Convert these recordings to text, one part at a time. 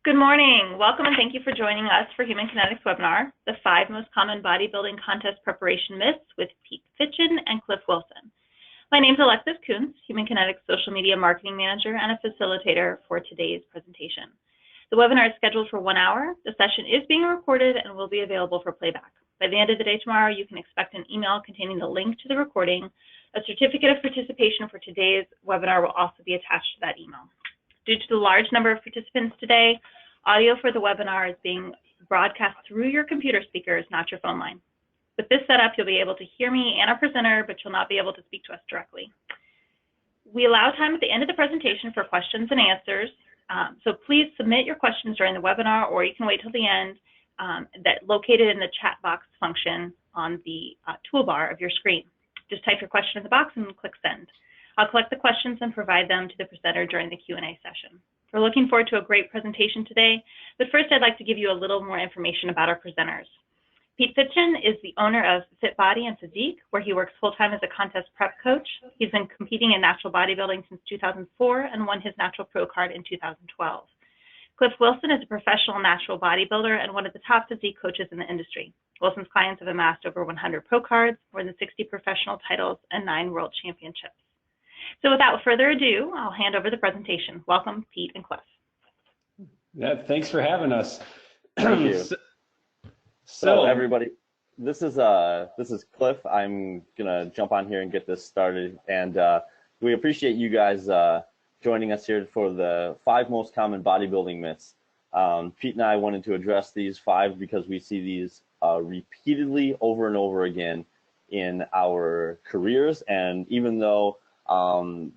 Good morning. Welcome and thank you for joining us for Human Kinetics webinar, the 5 most common bodybuilding contest preparation myths with Pete Fitschen and Cliff Wilson. My name is Alexis Kuntz, Human Kinetics social media marketing manager and a facilitator for today's presentation. The webinar is scheduled for 1 hour. The session is being recorded and will be available for playback. By the end of the day tomorrow, you can expect an email containing the link to the recording. A certificate of participation for today's webinar will also be attached to that email. Due to the large number of participants today, audio for the webinar is being broadcast through your computer speakers, not your phone line. With this setup, you'll be able to hear me and our presenter, but you'll not be able to speak to us directly. We allow time at the end of the presentation for questions and answers, so please submit your questions during the webinar, or you can wait till the end, located in the chat box function on the toolbar of your screen. Just type your question in the box and click send. I'll collect the questions and provide them to the presenter during the Q&A session. We're looking forward to a great presentation today, but first I'd like to give you a little more information about our presenters. Pete Fitschen is the owner of Fit Body and Physique, where he works full-time as a contest prep coach. He's been competing in natural bodybuilding since 2004 and won his natural pro card in 2012. Cliff Wilson is a professional natural bodybuilder and one of the top physique coaches in the industry. Wilson's clients have amassed over 100 pro cards, more than 60 professional titles, and 9 world championships. So without further ado, I'll hand over the presentation. Welcome, Pete and Cliff. Yeah, thanks for having us. Thank you. So everybody, this is Cliff. I'm gonna jump on here and get this started, and we appreciate you guys joining us here for the 5 most common bodybuilding myths. Pete and I wanted to address these 5 because we see these repeatedly over and over again in our careers, and even though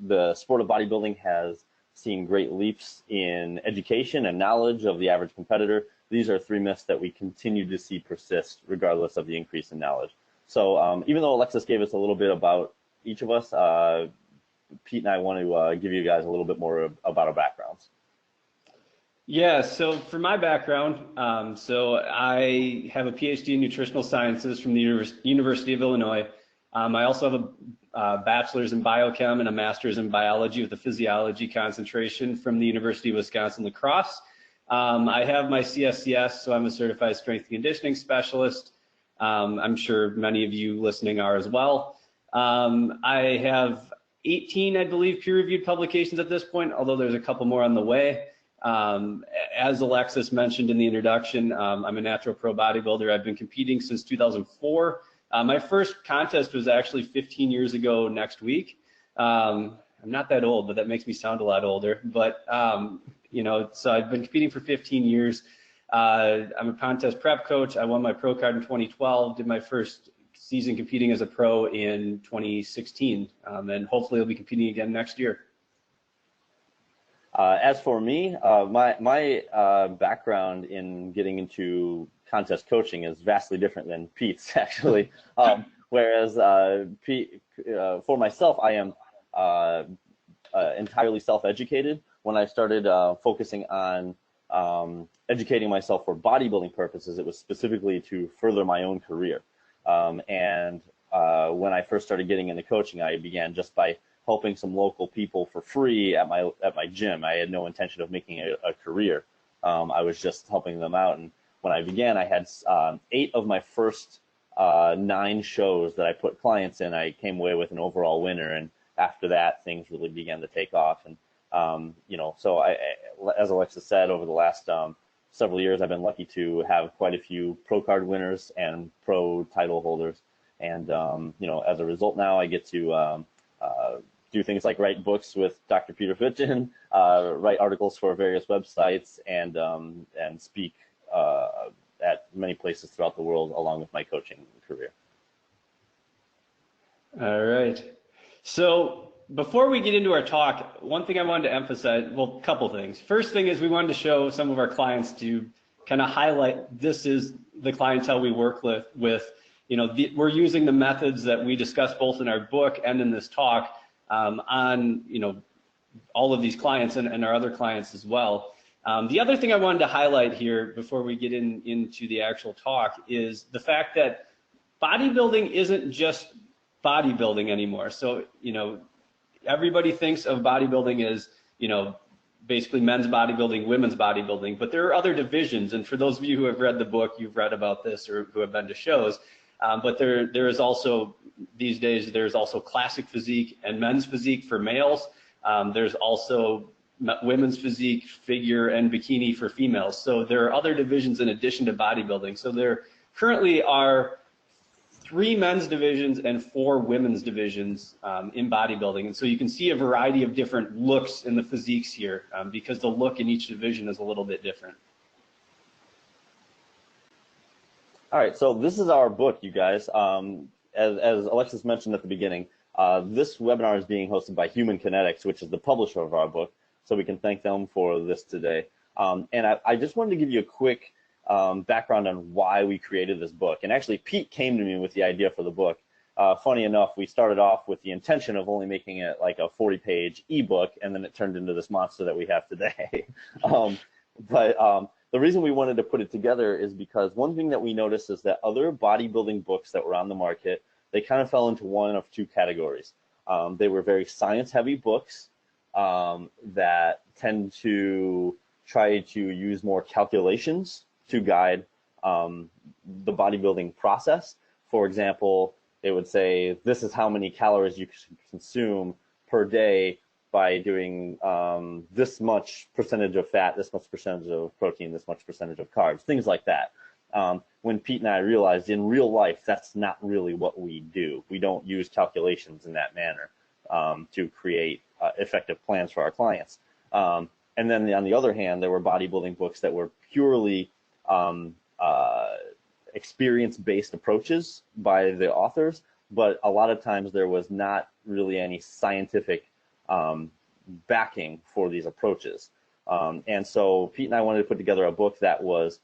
the sport of bodybuilding has seen great leaps in education and knowledge of the average competitor, these are 3 myths that we continue to see persist regardless of the increase in knowledge. So even though Alexis gave us a little bit about each of us, Pete and I want to give you guys a little bit more about our backgrounds. Yeah, so for my background, so I have a PhD in nutritional sciences from the University of Illinois. I also have a bachelor's in biochem and a master's in biology with a physiology concentration from the University of Wisconsin-La Crosse. I have my CSCS, so I'm a certified strength and conditioning specialist. I'm sure many of you listening are as well. I have 18, I believe, peer-reviewed publications at this point, although there's a couple more on the way. As Alexis mentioned in the introduction, I'm a natural pro bodybuilder. I've been competing since 2004. My first contest was actually 15 years ago next week. I'm not that old, but that makes me sound a lot older. But, you know, so I've been competing for 15 years. I'm a contest prep coach. I won my pro card in 2012, did my first season competing as a pro in 2016, and hopefully I'll be competing again next year. As for me, my background in getting into contest coaching is vastly different than Pete's, actually. Whereas Pete, for myself, I am entirely self-educated. When I started focusing on educating myself for bodybuilding purposes, it was specifically to further my own career. And when I first started getting into coaching, I began just by helping some local people for free at my gym. I had no intention of making a career. I was just helping them out. And when I began, I had 8 of my first 9 shows that I put clients in. I came away with an overall winner, and after that, things really began to take off. And you know, so as Alexis said, over the last several years, I've been lucky to have quite a few pro card winners and pro title holders. And you know, as a result, now I get to do things like write books with Dr. Peter Fitschen, write articles for various websites, and speak at many places throughout the world along with my coaching career. All right. So before we get into our talk, one thing I wanted to emphasize, well, a couple things. First thing is we wanted to show some of our clients to kind of highlight this is the clientele we work with. You know, we're using the methods that we discussed both in our book and in this talk on, you know, all of these clients and our other clients as well. The other thing I wanted to highlight here before we get into the actual talk is the fact that bodybuilding isn't just bodybuilding anymore. So, you know, everybody thinks of bodybuilding as, you know, basically men's bodybuilding, women's bodybuilding, but there are other divisions. And for those of you who have read the book, you've read about this or who have been to shows. But there is also, these days, there's also classic physique and men's physique for males. There's also women's physique, figure, and bikini for females. So there are other divisions in addition to bodybuilding. So there currently are 3 men's divisions and 4 women's divisions in bodybuilding. And so you can see a variety of different looks in the physiques here because the look in each division is a little bit different. All right, so this is our book, you guys. As Alexis mentioned at the beginning, this webinar is being hosted by Human Kinetics, which is the publisher of our book. So we can thank them for this today. And I just wanted to give you a quick background on why we created this book. And actually, Pete came to me with the idea for the book. Funny enough, we started off with the intention of only making it like a 40-page ebook, and then it turned into this monster that we have today. The reason we wanted to put it together is because one thing that we noticed is that other bodybuilding books that were on the market, they kind of fell into one of 2 categories. They were very science-heavy books that tend to try to use more calculations to guide the bodybuilding process. For example, they would say, this is how many calories you can consume per day by doing this much percentage of fat, this much percentage of protein, this much percentage of carbs, things like that. When Pete and I realized in real life, that's not really what we do. We don't use calculations in that manner to create effective plans for our clients. And then on the other hand, there were bodybuilding books that were purely experience-based approaches by the authors, but a lot of times there was not really any scientific backing for these approaches. And so Pete and I wanted to put together a book that was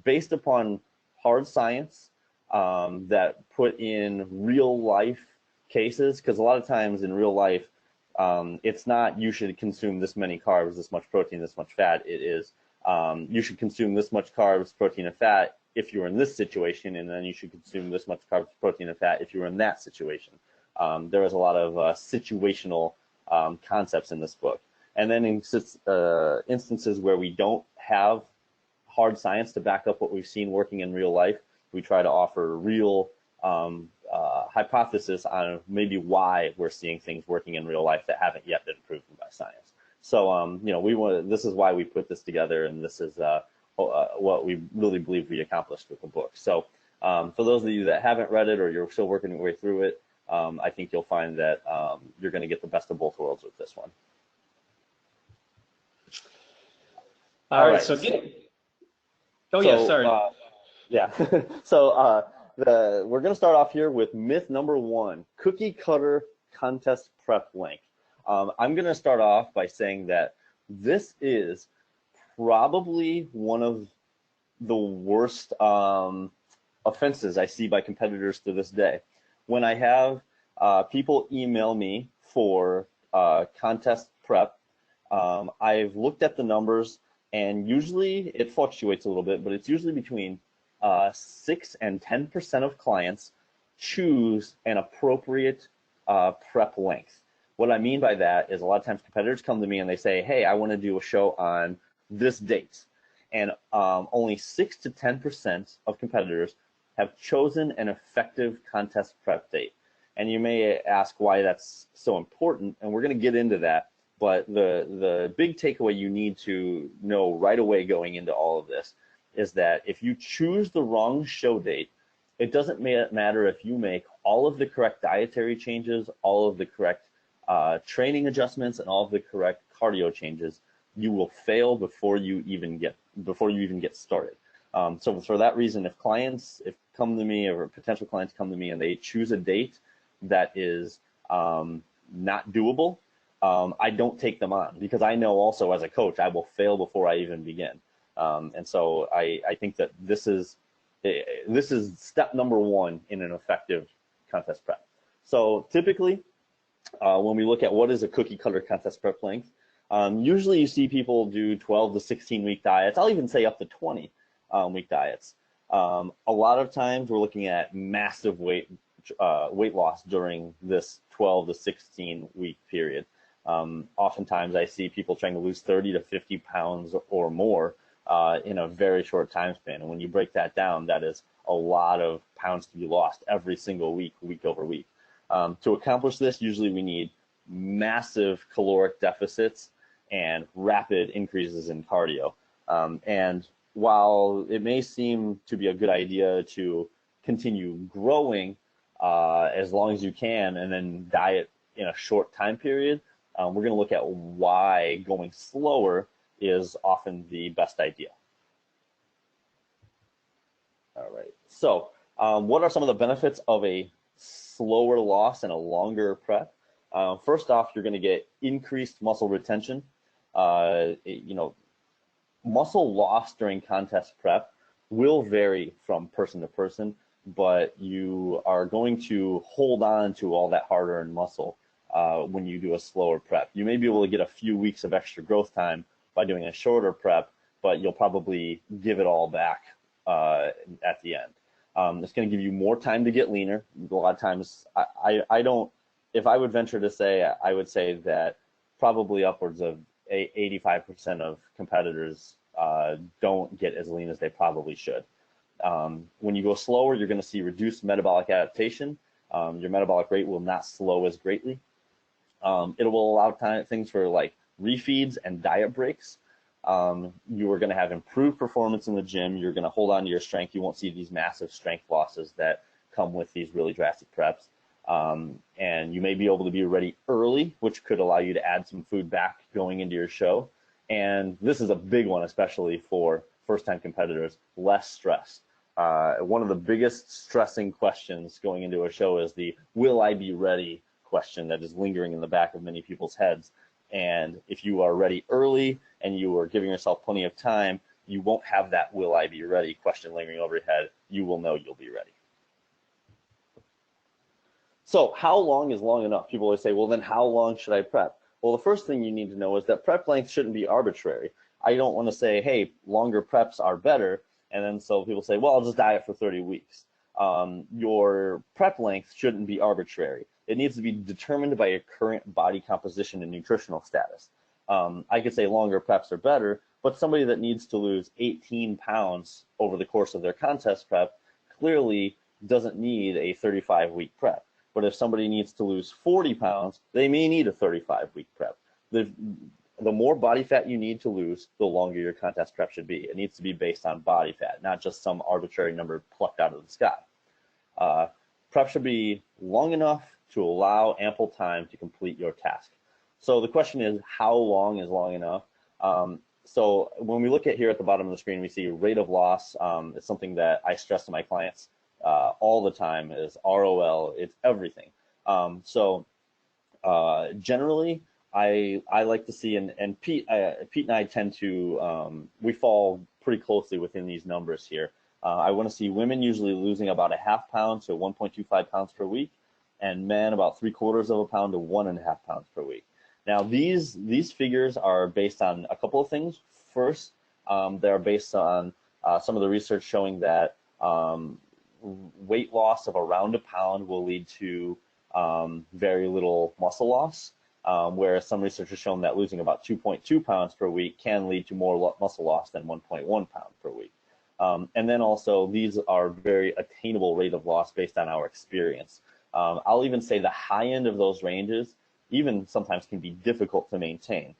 based upon hard science that put in real-life cases, because a lot of times in real life, it's not you should consume this many carbs, this much protein, this much fat. It is you should consume this much carbs, protein, and fat if you're in this situation, and then you should consume this much carbs, protein, and fat if you're in that situation. There is a lot of situational concepts in this book. And then in instances where we don't have hard science to back up what we've seen working in real life, we try to offer real hypothesis on maybe why we're seeing things working in real life that haven't yet been proven by science. So, this is why we put this together, and this is what we really believe we accomplished with the book. So, for those of you that haven't read it or you're still working your way through it, I think you'll find that you're going to get the best of both worlds with this one. All right. So we're going to start off here with myth number 1, cookie cutter contest prep length. I'm going to start off by saying that this is probably one of the worst offenses I see by competitors to this day. When I have people email me for contest prep, I've looked at the numbers, and usually it fluctuates a little bit, but it's usually between 6 and 10% of clients choose an appropriate prep length. What I mean by that is a lot of times competitors come to me and they say, hey, I want to do a show on this date. And only 6 to 10% of competitors have chosen an effective contest prep date. And you may ask why that's so important, and we're going to get into that. But the big takeaway you need to know right away going into all of this is that if you choose the wrong show date, it doesn't matter if you make all of the correct dietary changes, all of the correct training adjustments, and all of the correct cardio changes. You will fail before you even get started. So for that reason, if clients come to me, or potential clients come to me and they choose a date that is not doable, I don't take them on, because I know also as a coach I will fail before I even begin. And so I think that this is step number 1 in an effective contest prep. So typically, when we look at what is a cookie cutter contest prep length, usually you see people do 12 to 16 week diets. I'll even say up to 20 week diets. A lot of times we're looking at massive weight loss during this 12 to 16 week period. Oftentimes I see people trying to lose 30 to 50 pounds or more in a very short time span. And when you break that down, that is a lot of pounds to be lost every single week, week over week. To accomplish this, usually we need massive caloric deficits and rapid increases in cardio. And while it may seem to be a good idea to continue growing as long as you can and then diet in a short time period, we're going to look at why going slower is often the best idea. All right, so what are some of the benefits of a slower loss and a longer prep? First off, you're going to get increased muscle retention. Muscle loss during contest prep will vary from person to person, but you are going to hold on to all that hard-earned muscle when you do a slower prep. You may be able to get a few weeks of extra growth time by doing a shorter prep, but you'll probably give it all back at the end. It's going to give you more time to get leaner. A lot of times, I don't, if I would venture to say, I would say that probably upwards of 85% of competitors don't get as lean as they probably should. When you go slower, you're going to see reduced metabolic adaptation. Your metabolic rate will not slow as greatly. It will allow things for like refeeds and diet breaks. You are going to have improved performance in the gym. You're going to hold on to your strength. You won't see these massive strength losses that come with these really drastic preps. And you may be able to be ready early, which could allow you to add some food back going into your show. And this is a big one, especially for first-time competitors, less stress. One of the biggest stressing questions going into a show is the "will I be ready" question that is lingering in the back of many people's heads. And if you are ready early and you are giving yourself plenty of time, you won't have that "will I be ready" question lingering over your head. You will know you'll be ready. So how long is long enough? People always say, well, then how long should I prep? Well, the first thing you need to know is that prep length shouldn't be arbitrary. I don't want to say, hey, longer preps are better. And then so people say, well, I'll just diet for 30 weeks. Your prep length shouldn't be arbitrary. It needs to be determined by your current body composition and nutritional status. I could say longer preps are better, but somebody that needs to lose 18 pounds over the course of their contest prep clearly doesn't need a 35-week prep. But if somebody needs to lose 40 pounds, they may need a 35-week prep. The more body fat you need to lose, the longer your contest prep should be. It needs to be based on body fat, not just some arbitrary number plucked out of the sky. Prep should be long enough to allow ample time to complete your task. So the question is, how long is long enough? So when we look at here at the bottom of the screen, we see rate of loss. It's something that I stress to my clients all the time is ROL. It's everything. Generally, I like to see, and Pete and I tend to, we fall pretty closely within these numbers here. I want to see women usually losing about a ½ pound to 1.25 pounds per week, and men about 3/4 of a pound to 1.5 pounds per week. Now, these figures are based on a couple of things. First, they're based on some of the research showing that weight loss of around a pound will lead to very little muscle loss, whereas some research has shown that losing about 2.2 pounds per week can lead to more muscle loss than 1.1 pound per week. And then also, these are very attainable rate of loss based on our experience. I'll even say the high end of those ranges even sometimes can be difficult to maintain.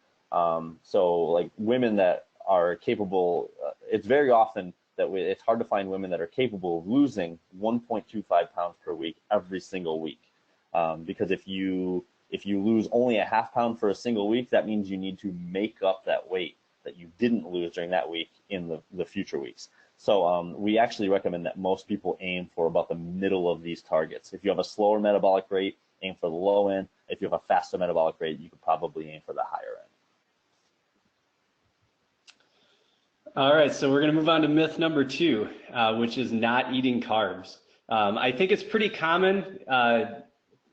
So like women that are capable, it's very often that it's hard to find women that are capable of losing 1.25 pounds per week every single week. Because if you lose only a ½ pound for a single week, that means you need to make up that weight that you didn't lose during that week in the future weeks. So we actually recommend that most people aim for about the middle of these targets. If you have a slower metabolic rate, aim for the low end. If you have a faster metabolic rate, you could probably aim for the higher end. All right, so we're going to move on to myth number 2, which is not eating carbs. I think it's pretty common.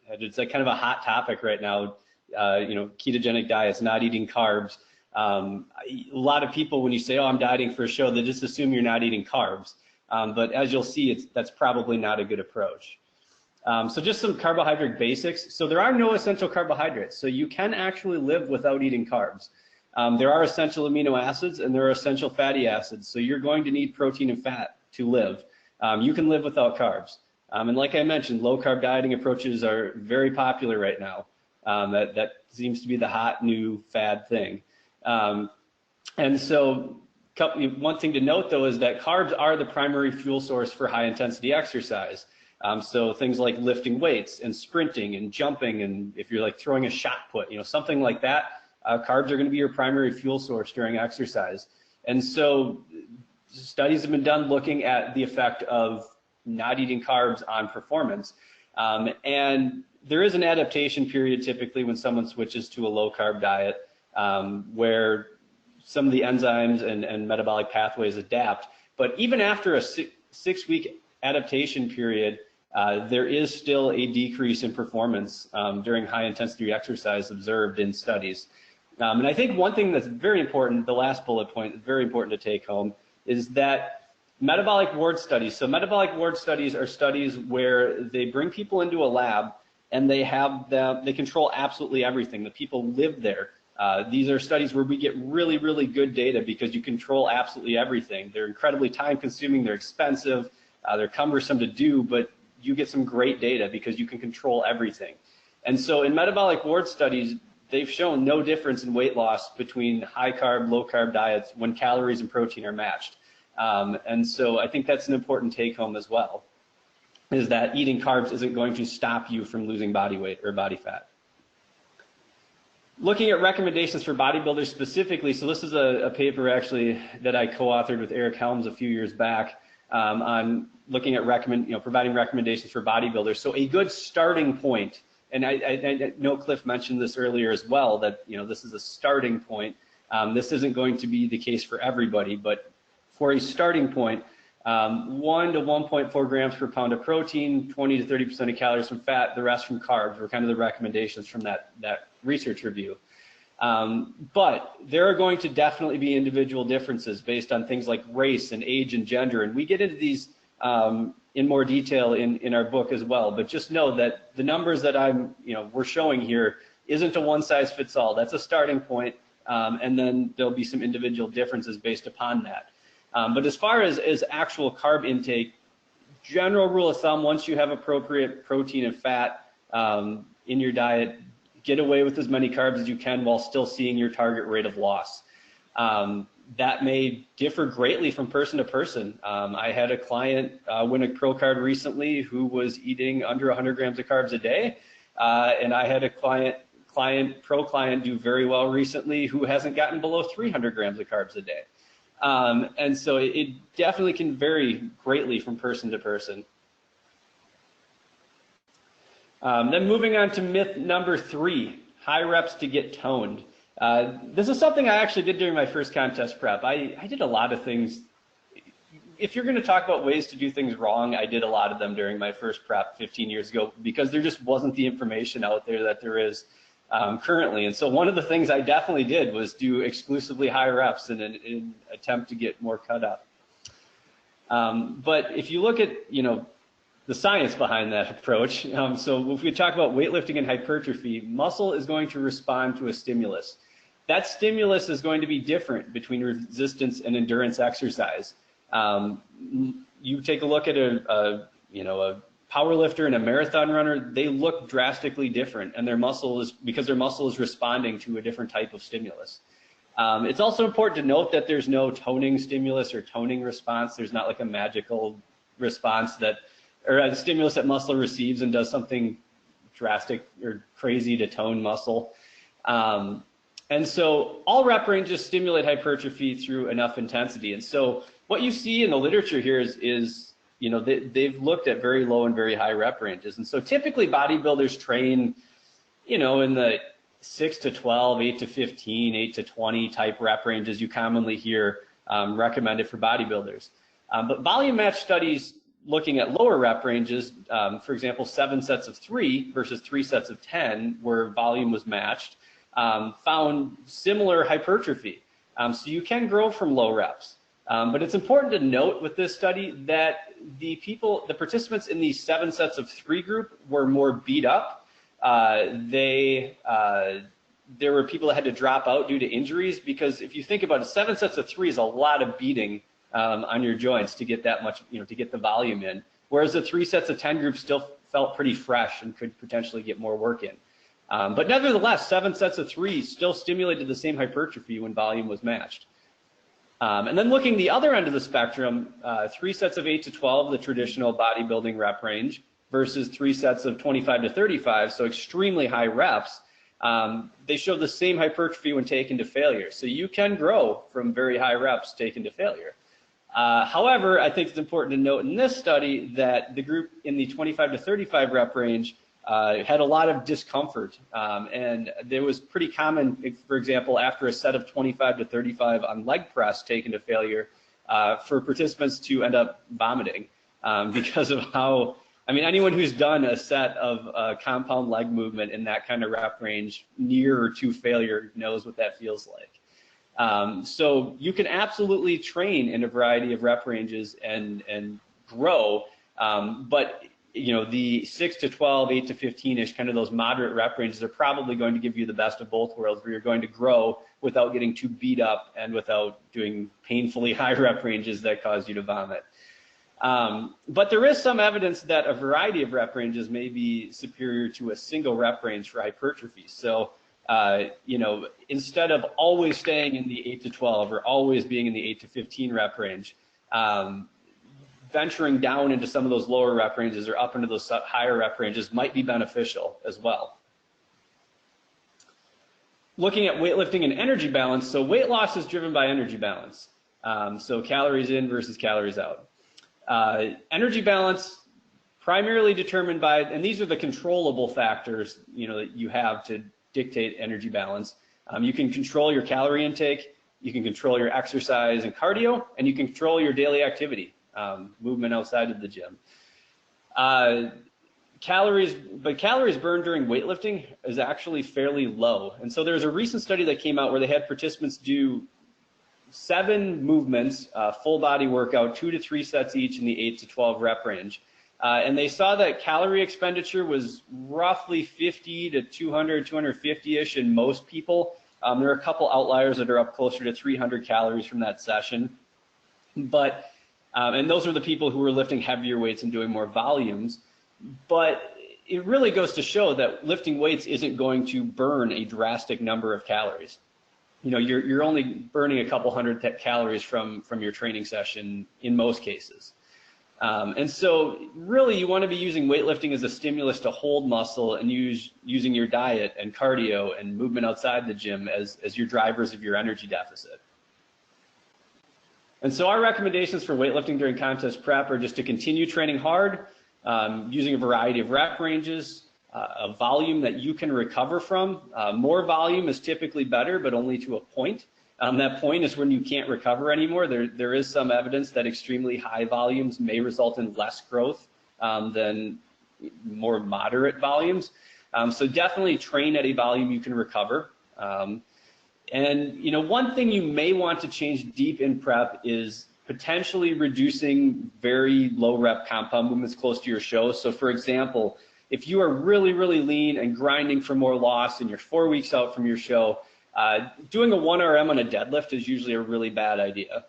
It's like kind of a hot topic right now. Ketogenic diets, not eating carbs. A lot of people, when you say, "Oh, I'm dieting for a show," they just assume you're not eating carbs. But as you'll see, that's probably not a good approach. So just some carbohydrate basics. So there are no essential carbohydrates. So you can actually live without eating carbs. There are essential amino acids and there are essential fatty acids. So you're going to need protein and fat to live. You can live without carbs. And like I mentioned, low carb dieting approaches are very popular right now. That seems to be the hot new fad thing. And so one thing to note though is that carbs are the primary fuel source for high intensity exercise. So things like lifting weights and sprinting and jumping, and if you're like throwing a shot put, something like that, carbs are going to be your primary fuel source during exercise. And so studies have been done looking at the effect of not eating carbs on performance. And there is an adaptation period typically when someone switches to a low carb diet, where some of the enzymes and metabolic pathways adapt. But even after a 6-week adaptation period, there is still a decrease in performance during high intensity exercise observed in studies. And I think one thing that's very important, the last bullet point, is very important to take home, is that metabolic ward studies. So metabolic ward studies are studies where they bring people into a lab and they control absolutely everything. The people live there. These are studies where we get really, really good data because you control absolutely everything. They're incredibly time consuming, they're expensive, they're cumbersome to do, but you get some great data because you can control everything. And so in metabolic ward studies, they've shown no difference in weight loss between high carb, low carb diets when calories and protein are matched. And so I think that's an important take home as well, is that eating carbs isn't going to stop you from losing body weight or body fat. Looking at recommendations for bodybuilders specifically, so this is a paper actually that I co-authored with Eric Helms a few years back on looking at providing recommendations for bodybuilders. So a good starting point, and I know Cliff mentioned this earlier as well, that this is a starting point. This isn't going to be the case for everybody, but for a starting point, 1 to 1.4 grams per pound of protein, 20 to 30% of calories from fat, the rest from carbs were kind of the recommendations from that research review. But there are going to definitely be individual differences based on things like race and age and gender, and we get into these in more detail in our book as well. But just know that the numbers that we're showing here isn't a one size fits all. That's a starting point, and then there'll be some individual differences based upon that. But as far as actual carb intake, general rule of thumb, once you have appropriate protein and fat in your diet, get away with as many carbs as you can while still seeing your target rate of loss. That may differ greatly from person to person. I had a client win a pro card recently who was eating under 100 grams of carbs a day, and I had a pro client do very well recently who hasn't gotten below 300 grams of carbs a day. And so it definitely can vary greatly from person to person. Then moving on to myth number 3, high reps to get toned. This is something I actually did during my first contest prep. I did a lot of things. If you're going to talk about ways to do things wrong, I did a lot of them during my first prep 15 years ago because there just wasn't the information out there that there is currently. And so one of the things I definitely did was do exclusively high reps in an attempt to get more cut up. But if you look at, the science behind that approach, so if we talk about weightlifting and hypertrophy, muscle is going to respond to a stimulus. That stimulus is going to be different between resistance and endurance exercise. You take a look at a power lifter and a marathon runner, they look drastically different, and because their muscle is responding to a different type of stimulus. It's also important to note that there's no toning stimulus or toning response. There's not like a magical response or a stimulus that muscle receives and does something drastic or crazy to tone muscle. And so all rep ranges stimulate hypertrophy through enough intensity. And so what you see in the literature here is they've looked at very low and very high rep ranges. And so typically bodybuilders train, in the 6 to 12, 8 to 15, 8 to 20 type rep ranges you commonly hear recommended for bodybuilders. But volume match studies looking at lower rep ranges, for example, 7 sets of 3 versus 3 sets of 10, where volume was matched, found similar hypertrophy. So you can grow from low reps. But it's important to note with this study that the participants in the 7 sets of 3 group were more beat up. There were people that had to drop out due to injuries, because if you think about it, 7 sets of 3 is a lot of beating on your joints to get that much, to get the volume in. Whereas the 3 sets of 10 group still felt pretty fresh and could potentially get more work in. But nevertheless, 7 sets of 3 still stimulated the same hypertrophy when volume was matched. And then looking the other end of the spectrum, 3 sets of 8 to 12, the traditional bodybuilding rep range, versus 3 sets of 25 to 35, so extremely high reps, they show the same hypertrophy when taken to failure. So you can grow from very high reps taken to failure. However, I think it's important to note in this study that the group in the 25 to 35 rep range had a lot of discomfort, and there was pretty common, for example, after a set of 25 to 35 on leg press taken to failure, for participants to end up vomiting because of how, anyone who's done a set of compound leg movement in that kind of rep range near to failure knows what that feels like. So you can absolutely train in a variety of rep ranges and grow, but the 6 to 12, 8 to 15-ish, kind of those moderate rep ranges are probably going to give you the best of both worlds, where you're going to grow without getting too beat up and without doing painfully high rep ranges that cause you to vomit. But there is some evidence that a variety of rep ranges may be superior to a single rep range for hypertrophy. So, instead of always staying in the 8 to 12 or always being in the 8 to 15 rep range, venturing down into some of those lower rep ranges or up into those higher rep ranges might be beneficial as well. Looking at weightlifting and energy balance, so weight loss is driven by energy balance. So calories in versus calories out. Energy balance primarily determined by, and these are the controllable factors, that you have to dictate energy balance. You can control your calorie intake, you can control your exercise and cardio, and you can control your daily activity, movement outside of the gym. Calories burned during weightlifting is actually fairly low. And so there's a recent study that came out where they had participants do 7 movements, full body workout, 2 to 3 sets each in the 8 to 12 rep range. And they saw that calorie expenditure was roughly 50 to 200, 250-ish in most people. There are a couple outliers that are up closer to 300 calories from that session. But, and those are the people who were lifting heavier weights and doing more volumes. But it really goes to show that lifting weights isn't going to burn a drastic number of calories. You're only burning a couple hundred calories from your training session in most cases. And so really you want to be using weightlifting as a stimulus to hold muscle and using your diet and cardio and movement outside the gym as your drivers of your energy deficit. And so our recommendations for weightlifting during contest prep are just to continue training hard, using a variety of rep ranges, a volume that you can recover from. More volume is typically better, but only to a point. That point is when you can't recover anymore. There is some evidence that extremely high volumes may result in less growth than more moderate volumes. So definitely train at a volume you can recover. And one thing you may want to change deep in prep is potentially reducing very low rep compound movements close to your show. So for example, if you are really, really lean and grinding for more loss and you're 4 weeks out from your show, doing a 1 RM on a deadlift is usually a really bad idea.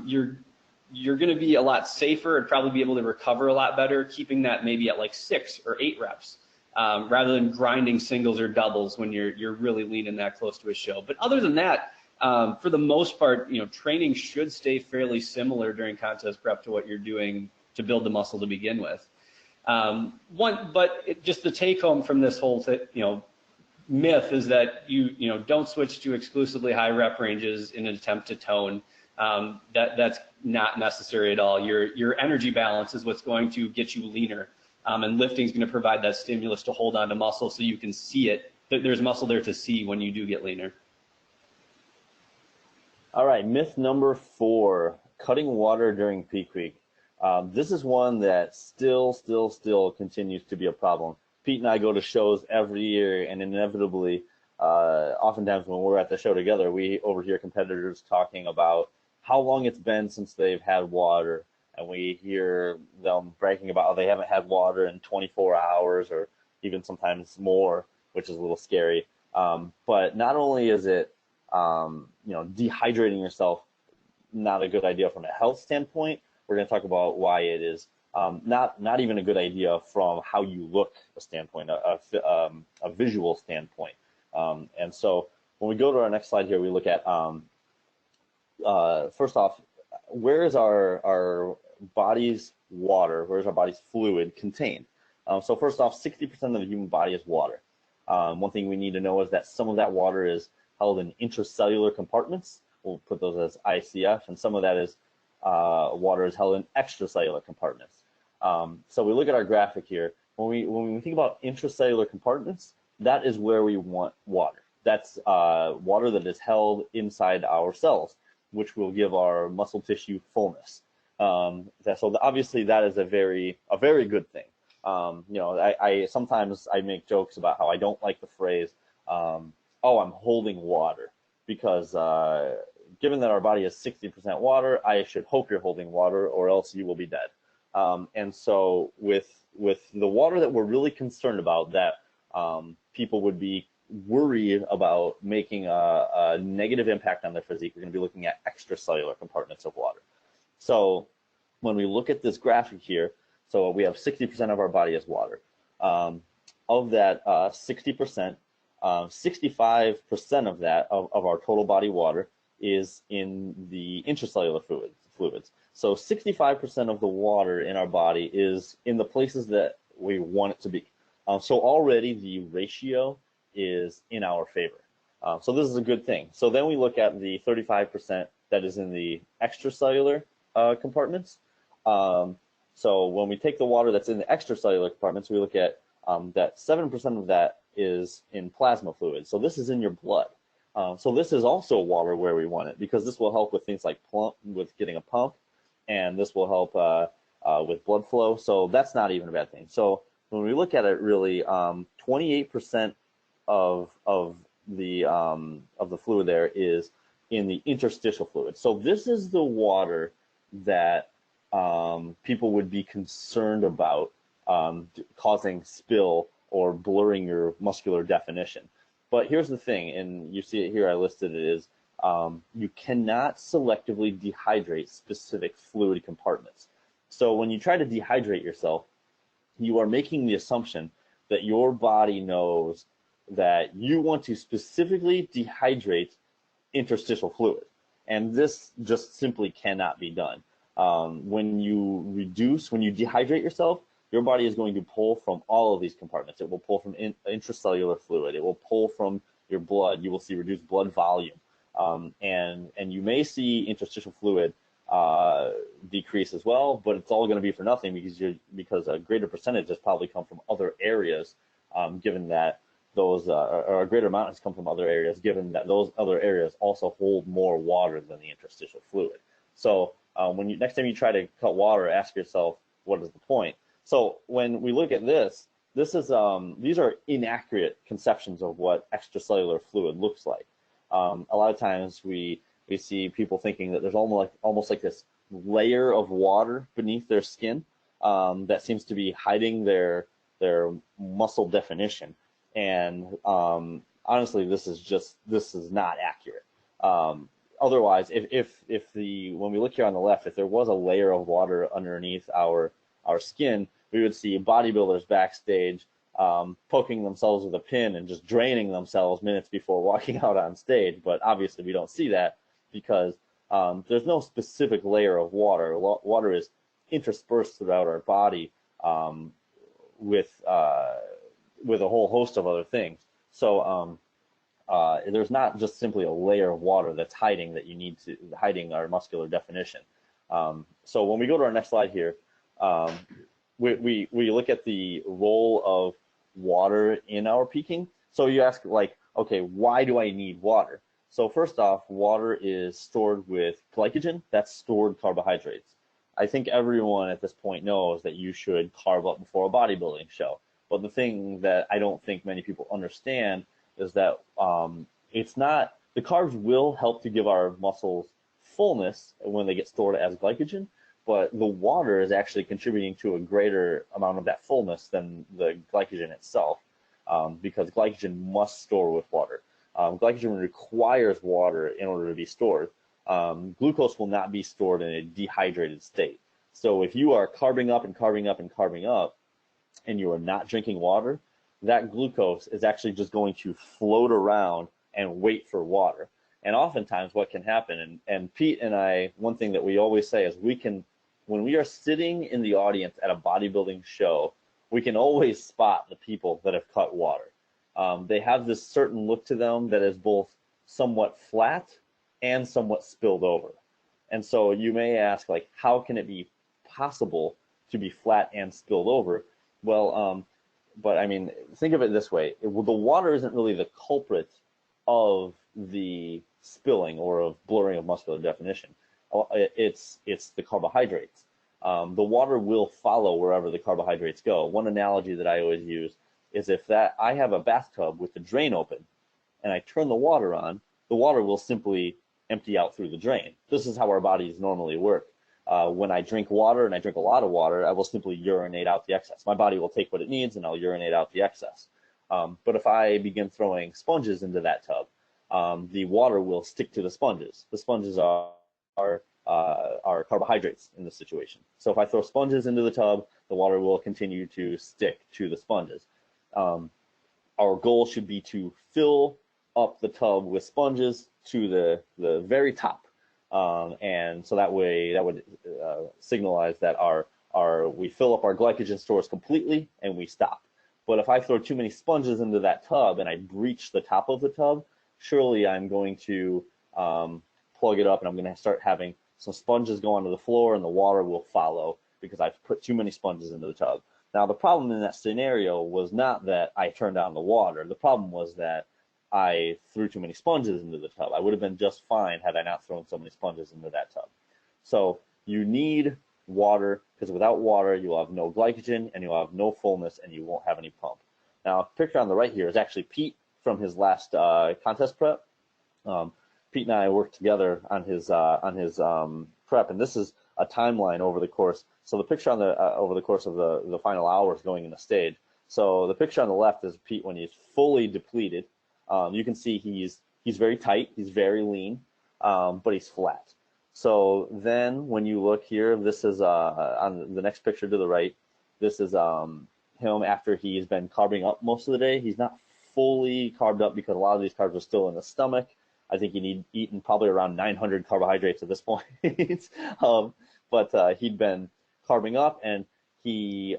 You're going to be a lot safer and probably be able to recover a lot better, keeping that maybe at like 6 or 8 reps, rather than grinding singles or doubles when you're really lean and that close to a show. But other than that, for the most part, training should stay fairly similar during contest prep to what you're doing to build the muscle to begin with. Just the take home from this whole myth is that you don't switch to exclusively high rep ranges in an attempt to tone. That's not necessary at all. Your energy balance is what's going to get you leaner, and lifting is going to provide that stimulus to hold on to muscle so you can see it. There's muscle there to see when you do get leaner. All right, myth number 4, cutting water during peak week. This is one that still continues to be a problem. Pete and I go to shows every year, and inevitably, oftentimes when we're at the show together, we overhear competitors talking about how long it's been since they've had water, and we hear them bragging about how they haven't had water in 24 hours or even sometimes more, which is a little scary. But not only is it, dehydrating yourself not a good idea from a health standpoint, we're going to talk about why it is not even a good idea from how you look a standpoint, a visual standpoint. And so when we go to our next slide here, we look at, first off, where is our body's water, where's our body's fluid contained? So first off, 60% of the human body is water. One thing we need to know is that some of that water is held in intracellular compartments. We'll put those as ICF, and some of that is water is held in extracellular compartments. So we look at our graphic here. When we think about intracellular compartments, that is where we want water. That's water that is held inside our cells, which will give our muscle tissue fullness. So obviously that is a very good thing. I sometimes make jokes about how I don't like the phrase, "Oh, I'm holding water," because given that our body is 60% water, I should hope you're holding water, or else you will be dead. And so with the water that we're really concerned about, that people would be worried about making a negative impact on their physique, we're going to be looking at extracellular compartments of water. So when we look at this graphic here, so we have 60% of our body as water. Of that 60%, 65% of that of our total body water is in the intracellular fluids. So 65% of the water in our body is in the places that we want it to be. So already the ratio is in our favor. So this is a good thing. So then we look at the 35% that is in the extracellular compartments. So when we take the water that's in the extracellular compartments, we look at that 7% of that is in plasma fluid. So this is in your blood. So this is also water where we want it, because this will help with things like with getting a pump, and this will help with blood flow. So that's not even a bad thing. So when we look at it, really, 28% of the fluid there is in the interstitial fluid. So this is the water that people would be concerned about causing spill or blurring your muscular definition. But here's the thing, and you see it here, I listed it, is you cannot selectively dehydrate specific fluid compartments. So when you try to dehydrate yourself, you are making the assumption that your body knows that you want to specifically dehydrate interstitial fluid. And this just simply cannot be done. When you dehydrate yourself, your body is going to pull from all of these compartments. It will pull from intracellular fluid. It will pull from your blood. You will see reduced blood volume. And you may see interstitial fluid decrease as well, but it's all going to be for nothing, because a greater percentage has probably come from other areas, given that those, or a greater amount has come from other areas, given that those other areas also hold more water than the interstitial fluid. So next time you try to cut water, ask yourself, what is the point? So when we look at this is these are inaccurate conceptions of what extracellular fluid looks like. A lot of times we see people thinking that there's almost like this layer of water beneath their skin that seems to be hiding their muscle definition. And honestly, this is not accurate. Otherwise, when we look here on the left, if there was a layer of water underneath our skin, we would see bodybuilders backstage poking themselves with a pin and just draining themselves minutes before walking out on stage. But obviously we don't see that, because there's no specific layer of water. Water is interspersed throughout our body with a whole host of other things. So there's not just simply a layer of water that's hiding our muscular definition. So when we go to our next slide here, we look at the role of water in our peaking. So you ask, like, okay, why do I need water? So first off, water is stored with glycogen. That's stored carbohydrates. I think everyone at this point knows that you should carb up before a bodybuilding show. But the thing that I don't think many people understand is that the carbs will help to give our muscles fullness when they get stored as glycogen, but the water is actually contributing to a greater amount of that fullness than the glycogen itself, because glycogen must store with water. Glycogen requires water in order to be stored. Glucose will not be stored in a dehydrated state. So if you are carbing up and carbing up and carbing up, and you are not drinking water, that glucose is actually just going to float around and wait for water. And oftentimes what can happen, and Pete and I, one thing that we always say is when we are sitting in the audience at a bodybuilding show, we can always spot the people that have cut water. They have this certain look to them that is both somewhat flat and somewhat spilled over. And so you may ask, like, how can it be possible to be flat and spilled over? Well, but I mean, think of it this way. The water isn't really the culprit of the spilling or of blurring of muscular definition. It's the carbohydrates. The water will follow wherever the carbohydrates go. One analogy that I always use is if I have a bathtub with the drain open and I turn the water on, the water will simply empty out through the drain. This is how our bodies normally work. When I drink water, and I drink a lot of water, I will simply urinate out the excess. My body will take what it needs and I'll urinate out the excess. But if I begin throwing sponges into that tub, the water will stick to the sponges. The sponges are carbohydrates in this situation. So if I throw sponges into the tub, the water will continue to stick to the sponges. Our goal should be to fill up the tub with sponges to the very top. And so that way, that would signalize that we fill up our glycogen stores completely and we stop. But if I throw too many sponges into that tub and I breach the top of the tub, surely I'm going to plug it up and I'm going to start having some sponges go onto the floor and the water will follow because I've put too many sponges into the tub. Now, the problem in that scenario was not that I turned on the water. The problem was that I threw too many sponges into the tub. I would have been just fine had I not thrown so many sponges into that tub. So you need water, because without water, you will have no glycogen and you'll have no fullness and you won't have any pump. Now, the picture on the right here is actually Pete from his last contest prep. Pete and I worked together on his prep, and this is a timeline over the course. So the picture on the over the course of the final hours going in the stage. So the picture on the left is Pete when he's fully depleted. You can see he's very tight, he's very lean, but he's flat. So then when you look here, this is on the next picture to the right. This is him after he's been carbing up most of the day. He's not fully carved up because a lot of these carbs are still in the stomach. I think he'd eaten probably around 900 carbohydrates at this point. But he'd been carbing up and he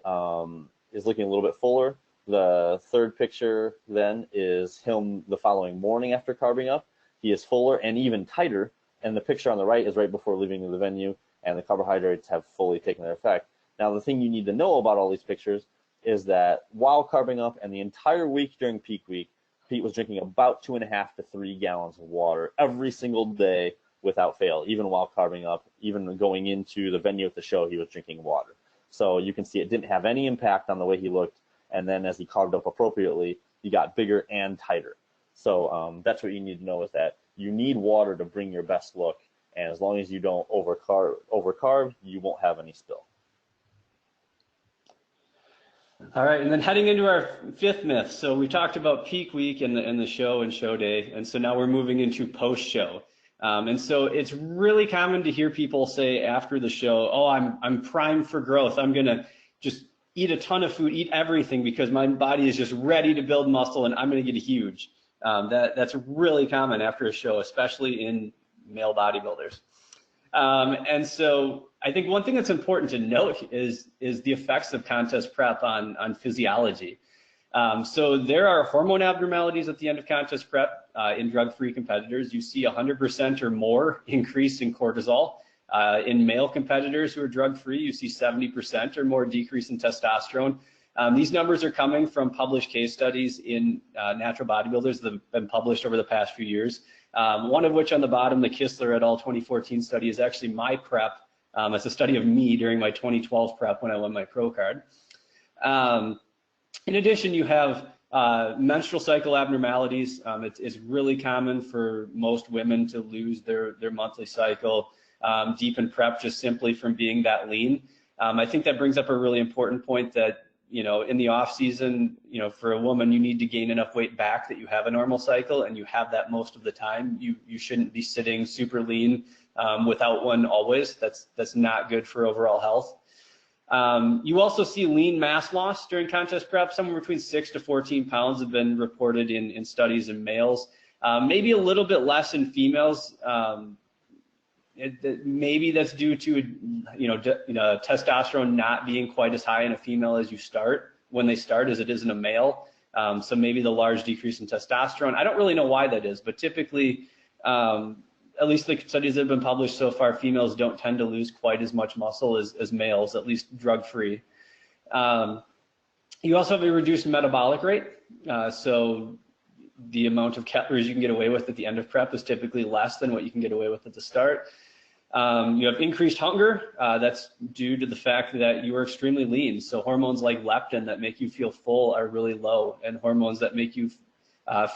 is looking a little bit fuller. The third picture then is him the following morning after carbing up. He is fuller and even tighter. And the picture on the right is right before leaving the venue, and the carbohydrates have fully taken their effect. Now, the thing you need to know about all these pictures is that while carbing up and the entire week during peak week, Pete was drinking about 2.5 to 3 gallons of water every single day without fail. Even while carbing up, even going into the venue at the show, he was drinking water. So you can see it didn't have any impact on the way he looked. And then as he carved up appropriately, he got bigger and tighter. So that's what you need to know, is that you need water to bring your best look. And as long as you don't overcarb, you won't have any spill. All right, and then heading into our fifth myth. So we talked about peak week and the show and show day, and so now we're moving into post-show. And so it's really common to hear people say after the show, "Oh, I'm primed for growth. I'm gonna just eat a ton of food, eat everything because my body is just ready to build muscle and I'm gonna get huge." That's really common after a show, especially in male bodybuilders. And so I think one thing that's important to note is the effects of contest prep on physiology. So there are hormone abnormalities at the end of contest prep in drug-free competitors. You see 100% or more increase in cortisol. In male competitors who are drug-free, you see 70% or more decrease in testosterone. These numbers are coming from published case studies in natural bodybuilders that have been published over the past few years. One of which on the bottom, the Kistler et al. 2014 study, is actually my prep. It's a study of me during my 2012 prep when I won my pro card. In addition, you have Menstrual cycle abnormalities. It's really common for most women to lose their monthly cycle deep in prep just simply from being that lean. I think that brings up a really important point that, you know, in the off season, you know, for a woman, you need to gain enough weight back that you have a normal cycle, and you have that most of the time. You shouldn't be sitting super lean without one always. That's not good for overall health. You also see lean mass loss during contest prep. Somewhere between 6 to 14 pounds have been reported in studies in males. Maybe a little bit less in females. Maybe that's due to, you know, testosterone not being quite as high in a female as when they start as it is in a male. So maybe the large decrease in testosterone. I don't really know why that is, but typically, at least the studies that have been published so far, females don't tend to lose quite as much muscle as males, at least drug-free. You also have a reduced metabolic rate. So the amount of calories you can get away with at the end of prep is typically less than what you can get away with at the start. You have increased hunger. That's due to the fact that you are extremely lean. So hormones like leptin that make you feel full are really low, and hormones that make you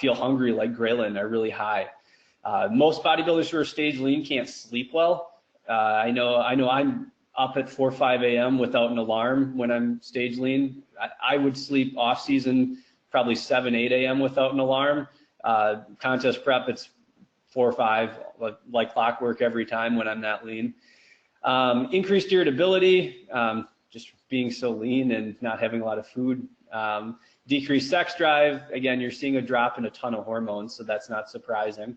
feel hungry like ghrelin are really high. Most bodybuilders who are stage lean can't sleep well. I know I'm up at 4 or 5 a.m. without an alarm when I'm stage lean. I would sleep off season probably 7, 8 a.m. without an alarm. Contest prep, it's 4 or 5, like clockwork every time when I'm that lean. Increased irritability, just being so lean and not having a lot of food. Decreased sex drive. Again, you're seeing a drop in a ton of hormones, so that's not surprising.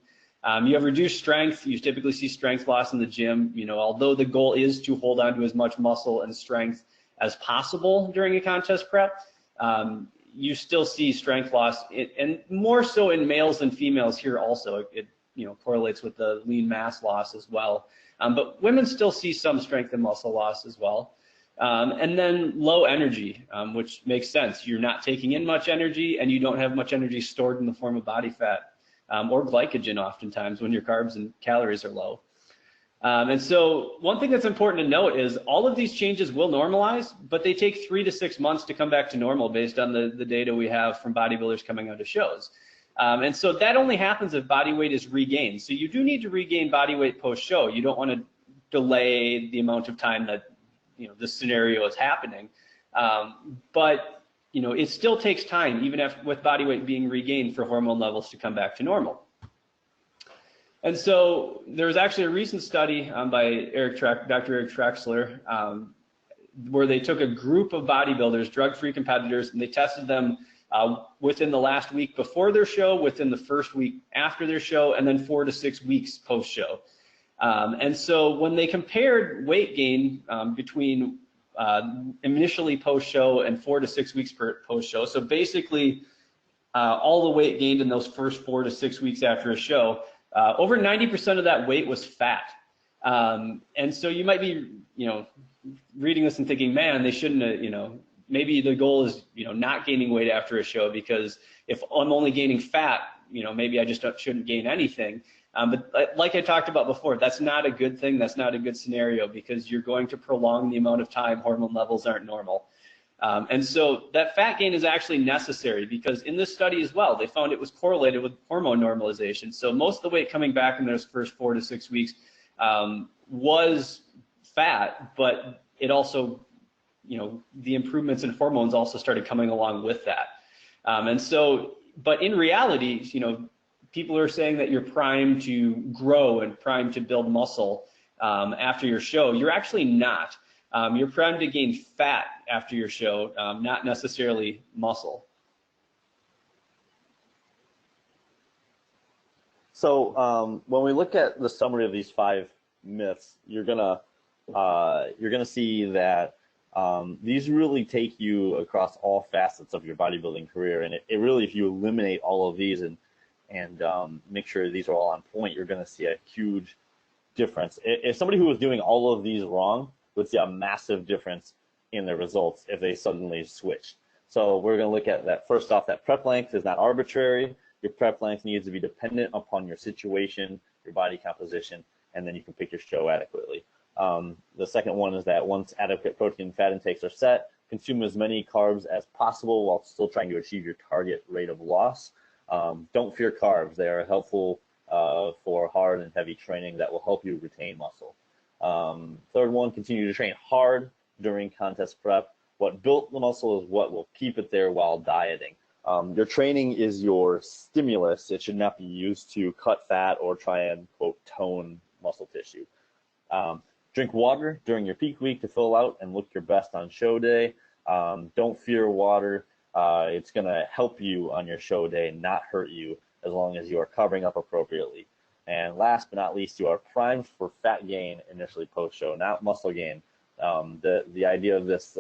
You have reduced strength. You typically see strength loss in the gym. You know, although the goal is to hold on to as much muscle and strength as possible during a contest prep, you still see strength loss, and more so in males than females here also. It you know, correlates with the lean mass loss as well. But women still see some strength and muscle loss as well. And then low energy, which makes sense. You're not taking in much energy, and you don't have much energy stored in the form of body fat or glycogen oftentimes when your carbs and calories are low. And so one thing that's important to note is all of these changes will normalize, but they take 3 to 6 months to come back to normal based on the data we have from bodybuilders coming out of shows. And so that only happens if body weight is regained. So you do need to regain body weight post-show. You don't want to delay the amount of time that, you know, this scenario is happening. But, you know, it still takes time, even with body weight being regained, for hormone levels to come back to normal. And so there was actually a recent study by Dr. Eric Trexler, where they took a group of bodybuilders, drug-free competitors, and they tested them within the last week before their show, within the first week after their show, and then 4 to 6 weeks post-show. And so when they compared weight gain between initially post-show and 4 to 6 weeks post-show, so basically all the weight gained in those first 4 to 6 weeks after a show, over 90% of that weight was fat. And so you might be, you know, reading this and thinking, man, they shouldn't, you know, maybe the goal is, you know, not gaining weight after a show, because if I'm only gaining fat, you know, maybe I just shouldn't gain anything. But like I talked about before, that's not a good thing. That's not a good scenario, because you're going to prolong the amount of time hormone levels aren't normal. And so that fat gain is actually necessary, because in this study as well, they found it was correlated with hormone normalization. So most of the weight coming back in those first 4 to 6 weeks was fat, but it also, you know, the improvements in hormones also started coming along with that. And so, but in reality, you know, people are saying that you're primed to grow and primed to build muscle after your show. You're actually not. You're primed to gain fat after your show, not necessarily muscle. So when we look at the summary of these 5 myths, you're gonna see that these really take you across all facets of your bodybuilding career, and it really, if you eliminate all of these and make sure these are all on point, you're going to see a huge difference. If somebody who was doing all of these wrong would see a massive difference in their results if they suddenly switched. So we're going to look at that. First off, that prep length is not arbitrary. Your prep length needs to be dependent upon your situation, your body composition, and then you can pick your show adequately. The second one is that once adequate protein and fat intakes are set, consume as many carbs as possible while still trying to achieve your target rate of loss. Don't fear carbs. They are helpful for hard and heavy training that will help you retain muscle. Third one, continue to train hard during contest prep. What built the muscle is what will keep it there while dieting. Your training is your stimulus. It should not be used to cut fat or try and, quote, tone muscle tissue. Drink water during your peak week to fill out and look your best on show day. Don't fear water. It's going to help you on your show day, not hurt you, as long as you are covering up appropriately. And last but not least, you are primed for fat gain initially post-show, not muscle gain. The idea of this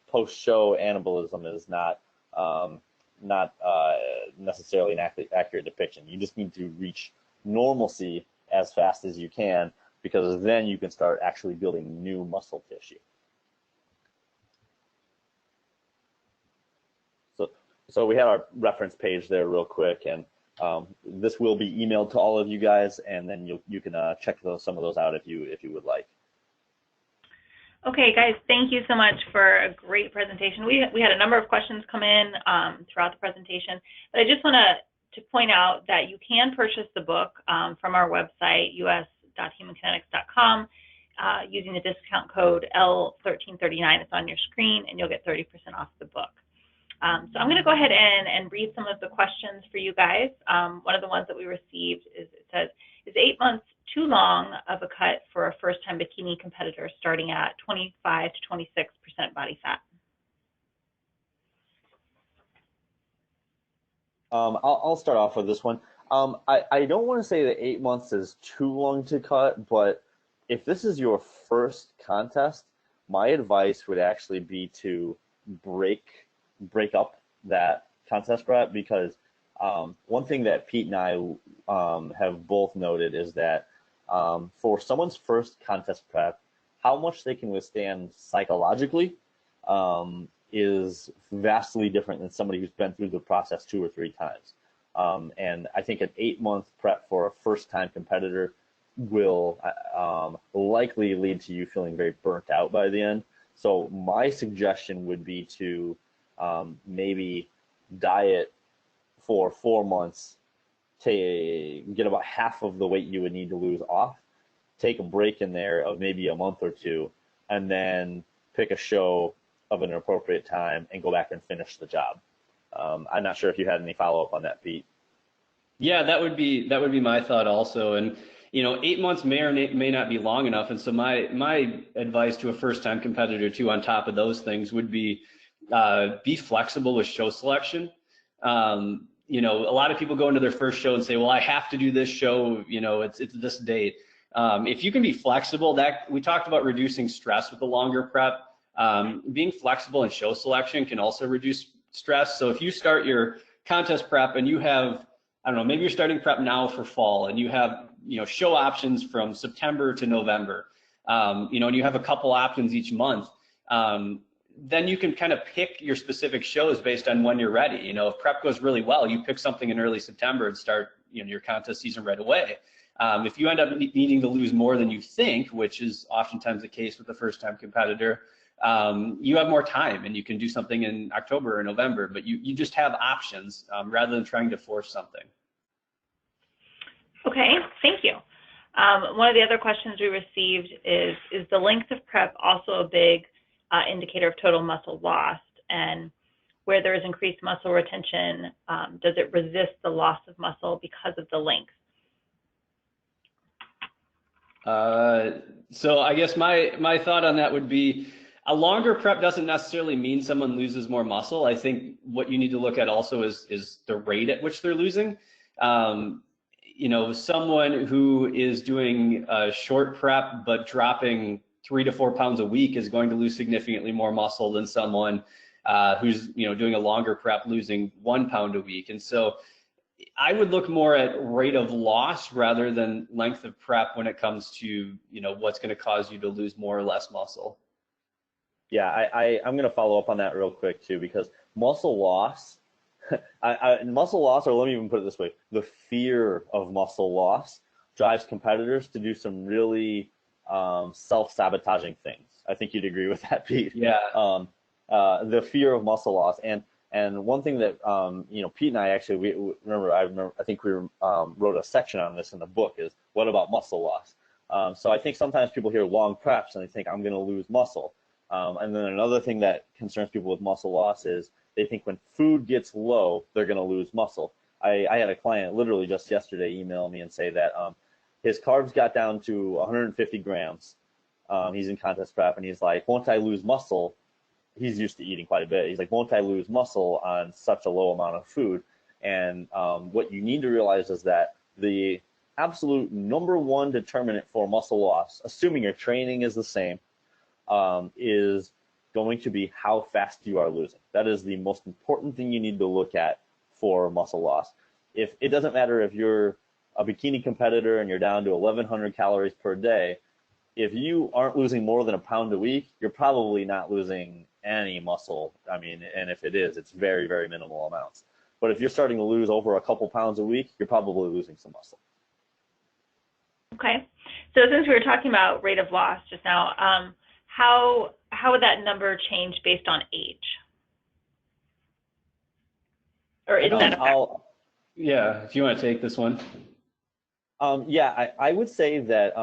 post-show anabolism is not necessarily an accurate depiction. You just need to reach normalcy as fast as you can, because then you can start actually building new muscle tissue. So we have our reference page there real quick, and this will be emailed to all of you guys, and then you can check some of those out if you would like. Okay, guys, thank you so much for a great presentation. We had a number of questions come in throughout the presentation, but I just want to point out that you can purchase the book from our website, us.humankinetics.com, using the discount code L1339. It's on your screen, and you'll get 30% off the book. So I'm going to go ahead and read some of the questions for you guys. One of the ones that we received is, it says, is 8 months too long of a cut for a first-time bikini competitor starting at 25 to 26% body fat? I'll start off with this one. I don't want to say that 8 months is too long to cut, but if this is your first contest, my advice would actually be to break up that contest prep, because one thing that Pete and I have both noted is that for someone's first contest prep, how much they can withstand psychologically is vastly different than somebody who's been through the process 2 or 3 times. And I think an 8-month prep for a first-time competitor will likely lead to you feeling very burnt out by the end. So my suggestion would be to maybe diet for 4 months, to get about half of the weight you would need to lose off, take a break in there of maybe a month or 2, and then pick a show of an appropriate time and go back and finish the job. I'm not sure if you had any follow-up on that, Pete. Yeah, that would be my thought also. And 8 months may or may not be long enough. And so my advice to a first-time competitor too, on top of those things, would be flexible with show selection. A lot of people go into their first show and say, well, I have to do this show, it's this date. If you can be flexible, that we talked about reducing stress with the longer prep. Being flexible in show selection can also reduce stress. So if you start your contest prep and you have, I don't know, maybe you're starting prep now for fall and you have, show options from September to November, and you have a couple options each month, then you can kind of pick your specific shows based on when you're ready. If prep goes really well, you pick something in early September and start, your contest season right away. If you end up needing to lose more than you think, which is oftentimes the case with the first-time competitor, you have more time and you can do something in October or November, but you just have options rather than trying to force something. Okay, thank you. One of the other questions we received is the length of prep also a big indicator of total muscle loss? And where there is increased muscle retention, does it resist the loss of muscle because of the length? So I guess my thought on that would be, a longer prep doesn't necessarily mean someone loses more muscle. I think what you need to look at also is the rate at which they're losing. Someone who is doing a short prep but dropping 3 to 4 pounds a week is going to lose significantly more muscle than someone who's doing a longer prep losing 1 pound a week. And so I would look more at rate of loss rather than length of prep when it comes to what's going to cause you to lose more or less muscle. Yeah, I'm going to follow up on that real quick too, because muscle loss, muscle loss, or let me even put it this way, the fear of muscle loss drives competitors to do some really self-sabotaging things. I think you'd agree with that, Pete. Yeah. the fear of muscle loss. And one thing that Pete and I actually I think we wrote a section on this in the book is what about muscle loss? So I think sometimes people hear long preps and they think I'm going to lose muscle. And then another thing that concerns people with muscle loss is they think when food gets low, they're going to lose muscle. I had a client literally just yesterday email me and say that his carbs got down to 150 grams. He's in contest prep, and he's like, won't I lose muscle? He's used to eating quite a bit. He's like, won't I lose muscle on such a low amount of food? And what you need to realize is that the absolute number one determinant for muscle loss, assuming your training is the same, is going to be how fast you are losing. That is the most important thing you need to look at for muscle loss. If it doesn't matter if you're a bikini competitor and you're down to 1,100 calories per day, if you aren't losing more than a pound a week, you're probably not losing any muscle. I mean, and if it is, it's very, very minimal amounts. But if you're starting to lose over a couple pounds a week, you're probably losing some muscle. Okay. So since we were talking about rate of loss just now, how would that number change based on age? Or is that a fact? Yeah, if you want to take this one. Yeah, I would say that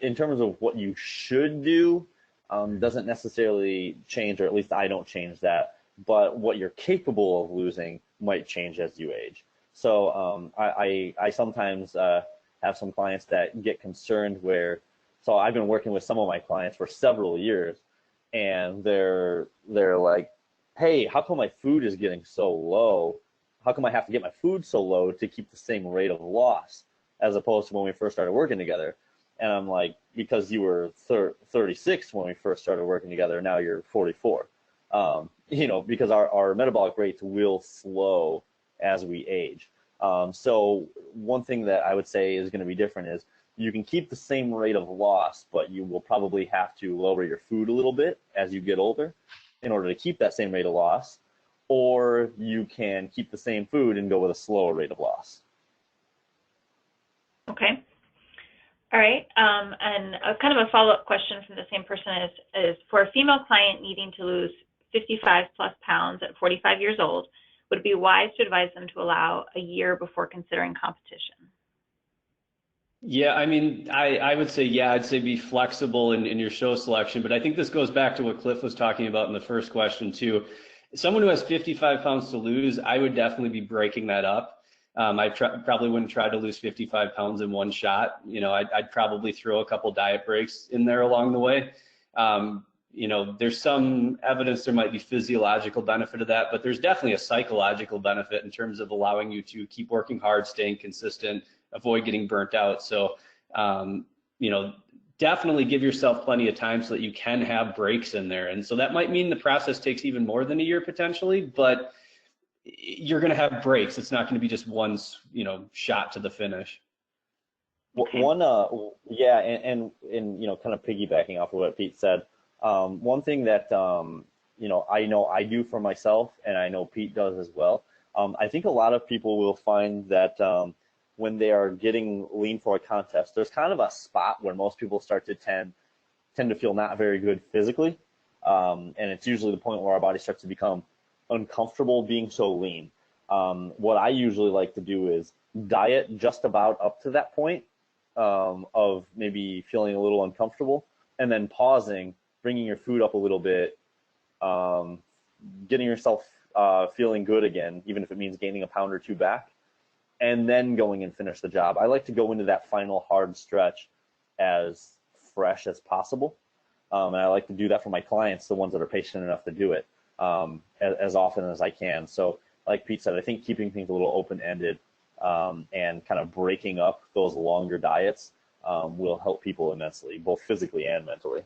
in terms of what you should do, doesn't necessarily change, or at least I don't change that. But what you're capable of losing might change as you age. So I sometimes have some clients that get concerned so I've been working with some of my clients for several years, and they're like, hey, how come my food is getting so low? How come I have to get my food so low to keep the same rate of loss as opposed to when we first started working together? And I'm like, because you were 36 when we first started working together, now you're 44. Because our metabolic rates will slow as we age. So one thing that I would say is going to be different is you can keep the same rate of loss, but you will probably have to lower your food a little bit as you get older in order to keep that same rate of loss, or you can keep the same food and go with a slower rate of loss. Okay. All right. And kind of a follow-up question from the same person is for a female client needing to lose 55 plus pounds at 45 years old, would it be wise to advise them to allow a year before considering competition? Yeah, I mean, I would say, yeah, I'd say be flexible in your show selection, but I think this goes back to what Cliff was talking about in the first question too. Someone who has 55 pounds to lose, I would definitely be breaking that up. I probably wouldn't try to lose 55 pounds in one shot. I'd probably throw a couple diet breaks in there along the way. There's some evidence there might be physiological benefit of that, but there's definitely a psychological benefit in terms of allowing you to keep working hard, staying consistent, avoid getting burnt out. So, definitely give yourself plenty of time so that you can have breaks in there. And so that might mean the process takes even more than a year potentially, but you're going to have breaks. It's not going to be just one, shot to the finish. Okay. And kind of piggybacking off of what Pete said, one thing that, I know I do for myself, and I know Pete does as well. I think a lot of people will find that when they are getting lean for a contest, there's kind of a spot where most people start to tend to feel not very good physically. And it's usually the point where our body starts to become uncomfortable being so lean. What I usually like to do is diet just about up to that point of maybe feeling a little uncomfortable, and then pausing, bringing your food up a little bit, getting yourself feeling good again, even if it means gaining a pound or two back, and then going and finish the job. I like to go into that final hard stretch as fresh as possible. And I like to do that for my clients, the ones that are patient enough to do it, as often as I can. So like Pete said, I think keeping things a little open-ended and kind of breaking up those longer diets will help people immensely, both physically and mentally.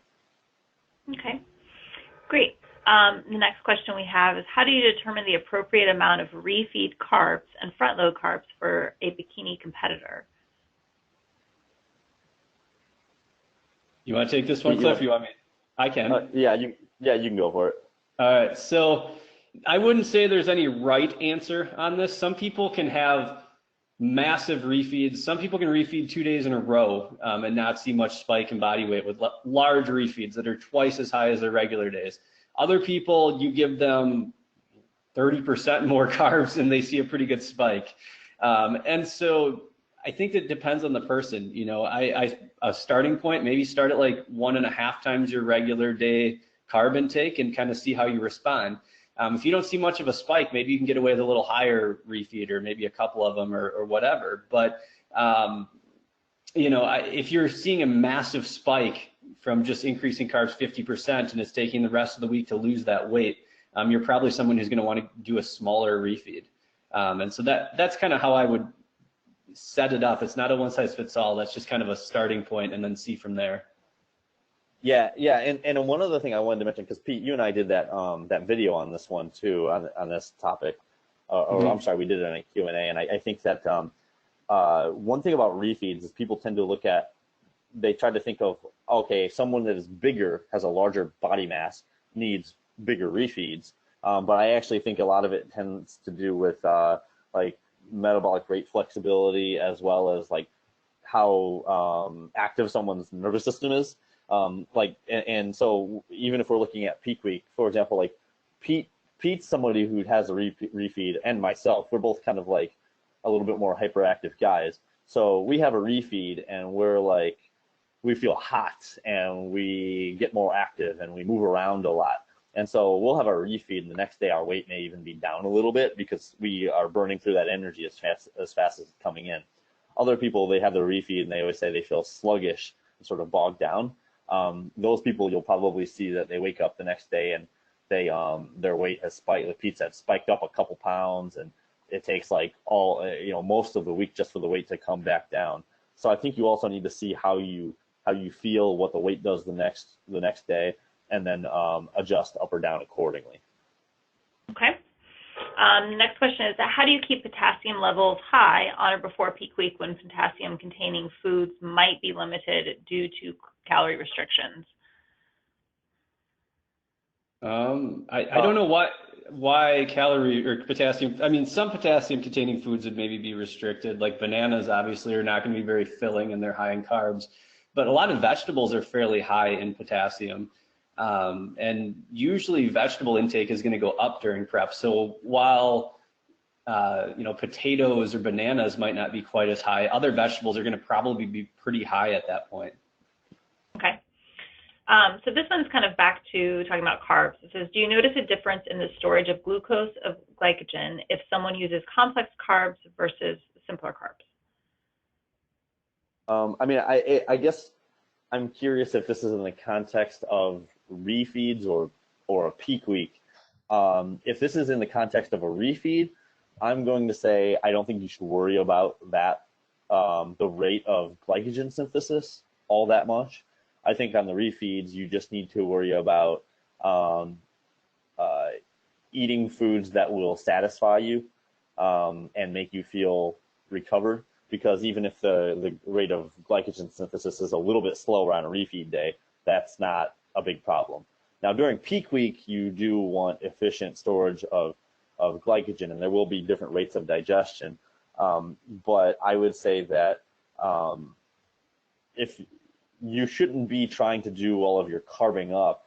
Okay, great. The next question we have is, how do you determine the appropriate amount of refeed carbs and front-load carbs for a bikini competitor? You want to take this one, Cliff? You want me? I can. Yeah, you can go for it. All right. So I wouldn't say there's any right answer on this. Some people can have massive refeeds. Some people can refeed 2 days in a row and not see much spike in body weight with large refeeds that are twice as high as their regular days. Other people, you give them 30% more carbs and they see a pretty good spike. And so I think it depends on the person. You know, a starting point, maybe start at like 1.5 times your regular day carb intake and kind of see how you respond. If you don't see much of a spike, maybe you can get away with a little higher refeed or maybe a couple of them or whatever. But, you know, if you're seeing a massive spike from just increasing carbs 50% and it's taking the rest of the week to lose that weight, you're probably someone who's going to want to do a smaller refeed. And so that's kind of how I would set it up. It's not a one size fits all. That's just kind of a starting point and then see from there. Yeah. And one other thing I wanted to mention, because Pete, you and I did that that video on this one too, on this topic, or I'm sorry, we did it in a Q&A, and I think that one thing about refeeds is people tend to look at, they try to think of, okay, someone that is bigger, has a larger body mass, needs bigger refeeds, but I actually think a lot of it tends to do with like metabolic rate flexibility, as well as like how active someone's nervous system is. And so even if we're looking at peak week, for example, like Pete's somebody who has a refeed, and myself, we're both kind of like a little bit more hyperactive guys. So we have a refeed and we're like, we feel hot and we get more active and we move around a lot. And so we'll have a refeed and the next day our weight may even be down a little bit because we are burning through that energy as fast as it's coming in. Other people, they have the refeed and they always say they feel sluggish and sort of bogged down. Those people, you'll probably see that they wake up the next day and they their weight has spiked. The Pete said spiked up a couple pounds, and it takes like most of the week just for the weight to come back down. So I think you also need to see how you feel, what the weight does the next day, and then adjust up or down accordingly. Okay. Next question is, how do you keep potassium levels high on or before peak week when potassium-containing foods might be limited due to calorie restrictions? I don't know why calorie or potassium. I mean, some potassium-containing foods would maybe be restricted, like bananas obviously are not going to be very filling and they're high in carbs, but a lot of vegetables are fairly high in potassium. And usually vegetable intake is going to go up during prep. So while, potatoes or bananas might not be quite as high, other vegetables are going to probably be pretty high at that point. Okay. So this one's kind of back to talking about carbs. It says, do you notice a difference in the storage of glucose, of glycogen, if someone uses complex carbs versus simpler carbs? I guess I'm curious if this is in the context of refeeds or a peak week. If this is in the context of a refeed, I'm going to say I don't think you should worry about that, the rate of glycogen synthesis all that much. I think on the refeeds, you just need to worry about eating foods that will satisfy you and make you feel recovered. Because even if the rate of glycogen synthesis is a little bit slower on a refeed day, that's not a big problem. Now, during peak week, you do want efficient storage of glycogen, and there will be different rates of digestion. But I would say that if you shouldn't be trying to do all of your carbing up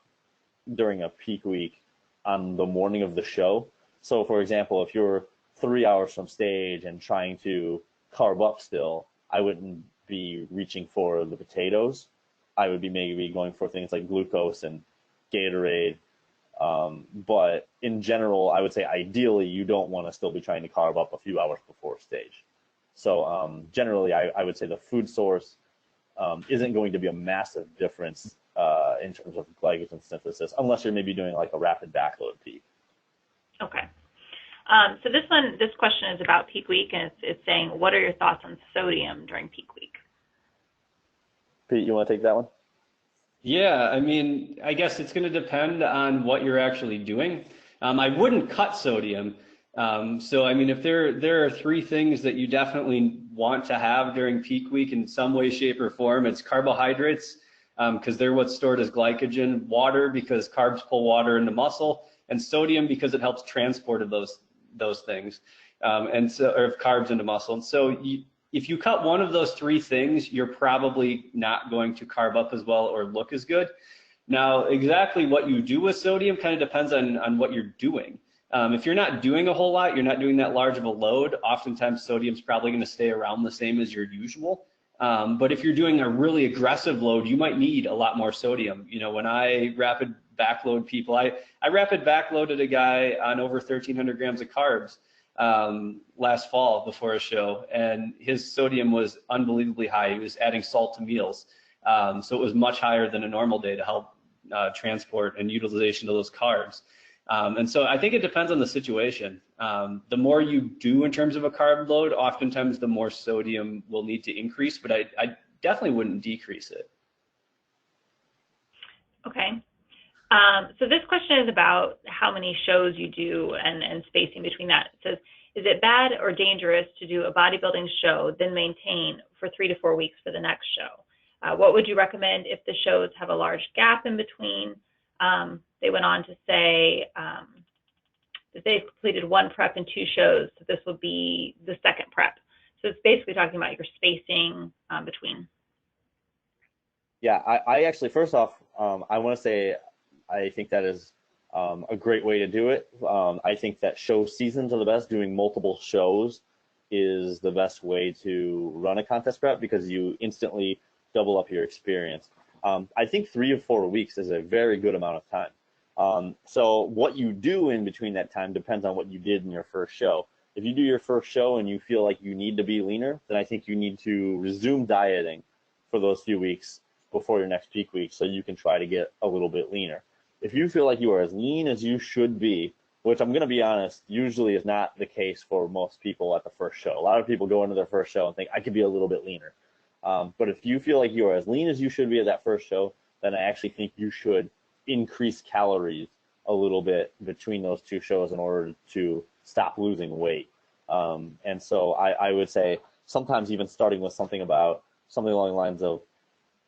during a peak week on the morning of the show. So, for example, if you're 3 hours from stage and trying to carb up still, I wouldn't be reaching for the potatoes. I would be maybe going for things like glucose and Gatorade. But in general, I would say ideally you don't want to still be trying to carb up a few hours before stage. So generally, I would say the food source isn't going to be a massive difference in terms of glycogen synthesis, unless you're maybe doing like a rapid backload peak. Okay. So this question is about peak week, and it's saying, what are your thoughts on sodium during peak week? Pete, you want to take that one? Yeah, I mean, I guess it's going to depend on what you're actually doing. I wouldn't cut sodium. So, I mean, if there are 3 things that you definitely want to have during peak week in some way, shape, or form, it's carbohydrates, because they're what's stored as glycogen, water, because carbs pull water into muscle, and sodium, because it helps transport of those things. and so, or of carbs into muscle. And so if you cut one of those three things, you're probably not going to carb up as well or look as good. Now, exactly what you do with sodium kind of depends on what you're doing. If you're not doing a whole lot, you're not doing that large of a load, oftentimes sodium's probably going to stay around the same as your usual. But if you're doing a really aggressive load, you might need a lot more sodium. You know, when I rapid backload people, I rapid backloaded a guy on over 1,300 grams of carbs last fall before a show, and his sodium was unbelievably high. He was adding salt to meals. So it was much higher than a normal day to help transport and utilization of those carbs. And so I think it depends on the situation. The more you do in terms of a carb load, oftentimes the more sodium will need to increase, but I definitely wouldn't decrease it. Okay. So this question is about how many shows you do and spacing between that. It says, is it bad or dangerous to do a bodybuilding show, then maintain for 3 to 4 weeks for the next show? What would you recommend if the shows have a large gap in between? They went on to say that they've completed 1 prep and 2 shows, so this will be the second prep. So it's basically talking about your spacing between. Yeah, I actually, first off, I want to say I think that is a great way to do it. I think that show seasons are the best. Doing multiple shows is the best way to run a contest prep because you instantly double up your experience. I think 3 or 4 weeks is a very good amount of time. So what you do in between that time depends on what you did in your first show. If you do your first show and you feel like you need to be leaner, then I think you need to resume dieting for those few weeks before your next peak week so you can try to get a little bit leaner. If you feel like you are as lean as you should be, which I'm going to be honest, usually is not the case for most people at the first show. A lot of people go into their first show and think, I could be a little bit leaner. But if you feel like you are as lean as you should be at that first show, then I actually think you should increase calories a little bit between those 2 shows in order to stop losing weight. And so I would say sometimes even starting with something along the lines of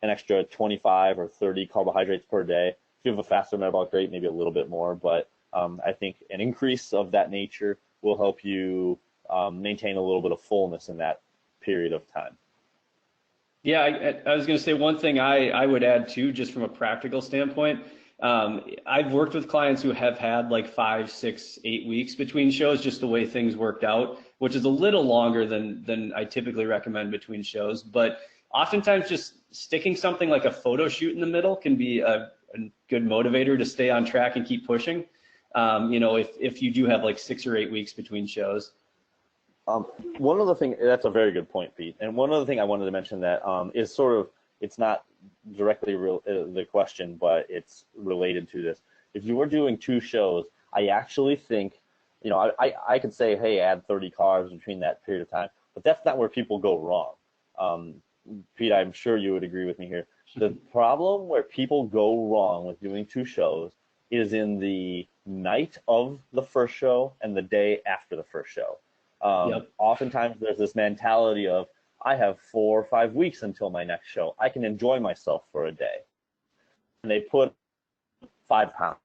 an extra 25 or 30 carbohydrates per day. If you have a faster metabolic rate, maybe a little bit more, but I think an increase of that nature will help you maintain a little bit of fullness in that period of time. Yeah, I was going to say one thing I would add too, just from a practical standpoint. I've worked with clients who have had like 5, 6, 8 weeks between shows, just the way things worked out, which is a little longer than I typically recommend between shows. But oftentimes just sticking something like a photo shoot in the middle can be a good motivator to stay on track and keep pushing. You know, if you do have like 6 or 8 weeks between shows. One other thing, that's a very good point, Pete. And one other thing I wanted to mention that is sort of, it's not directly the question, but it's related to this. If you were doing 2 shows, I actually think, you know, I could say, hey, add 30 carbs between that period of time, but that's not where people go wrong. Pete, I'm sure you would agree with me here. The problem where people go wrong with doing 2 shows is in the night of the first show and the day after the first show. Yep. Oftentimes there's this mentality of, I have 4 or 5 weeks until my next show. I can enjoy myself for a day. And they put 5 pounds.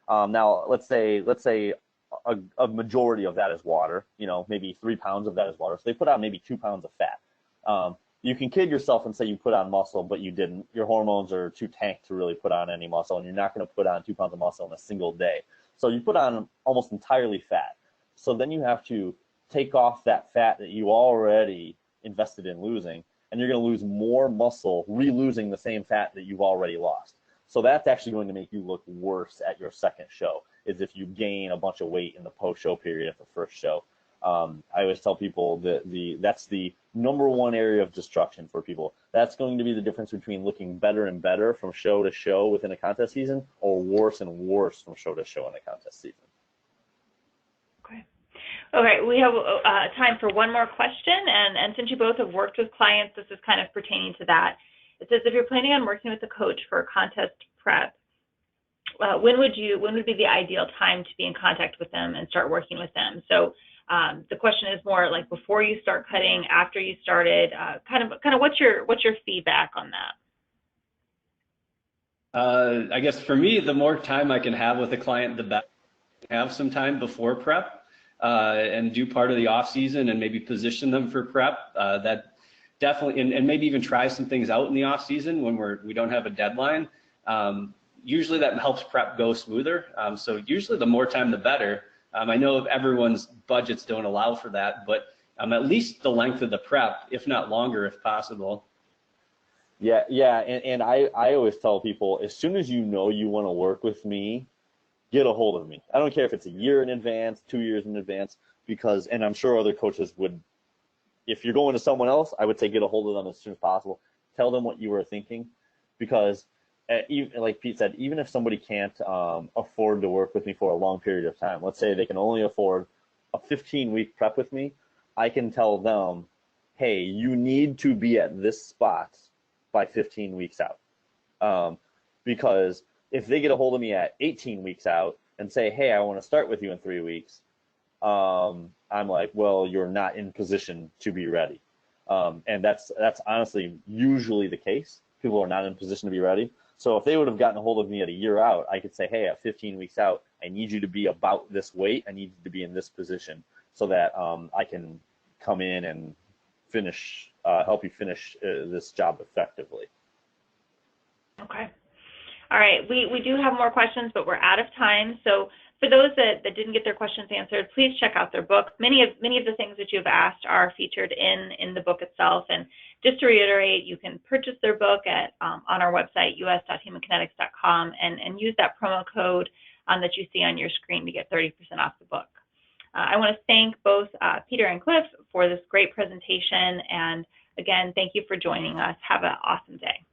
Now, let's say a majority of that is water, you know, maybe 3 pounds of that is water. So they put on maybe 2 pounds of fat. You can kid yourself and say you put on muscle, but you didn't. Your hormones are too tanked to really put on any muscle, and you're not going to put on 2 pounds of muscle in a single day. So you put on almost entirely fat. So then you have to take off that fat that you already invested in losing, and you're going to lose more muscle re-losing the same fat that you've already lost. So that's actually going to make you look worse at your second show, is if you gain a bunch of weight in the post-show period at the first show. I always tell people that that's the #1 area of destruction for people. That's going to be the difference between looking better and better from show to show within a contest season, or worse and worse from show to show in a contest season. Okay, we have time for one more question, and since you both have worked with clients, this is kind of pertaining to that. It says, if you're planning on working with a coach for a contest prep, when would be the ideal time to be in contact with them and start working with them? So the question is more like before you start cutting, after you started, kind of what's your feedback on that? I guess for me, the more time I can have with a client, the better. Have some time before prep. and do part of the off season and maybe position them for prep, that definitely, and maybe even try some things out in the off season when we don't have a deadline. Usually that helps prep go smoother. So usually the more time, the better. I know everyone's budgets don't allow for that, but at least the length of the prep, if not longer, if possible. Yeah, and I always tell people, as soon as you know you want to work with me, get a hold of me. I don't care if it's a year in advance, 2 years in advance, because, and I'm sure other coaches would, if you're going to someone else, I would say get a hold of them as soon as possible. Tell them what you were thinking, because like Pete said, even if somebody can't afford to work with me for a long period of time, let's say they can only afford a 15-week prep with me, I can tell them, hey, you need to be at this spot by 15 weeks out. Because if they get a hold of me at 18 weeks out and say, hey, I want to start with you in 3 weeks, I'm like, well, you're not in position to be ready. And that's honestly usually the case. People are not in position to be ready. So if they would have gotten a hold of me at a year out, I could say, hey, at 15 weeks out, I need you to be about this weight. I need you to be in this position so that I can come in and finish, help you finish this job effectively. Okay. All right. We do have more questions, but we're out of time. So for those that didn't get their questions answered, please check out their book. Many of the things that you've asked are featured in the book itself. And just to reiterate, you can purchase their book at on our website, us.humankinetics.com, and use that promo code that you see on your screen to get 30% off the book. I want to thank both Peter and Cliff for this great presentation. And again, thank you for joining us. Have an awesome day.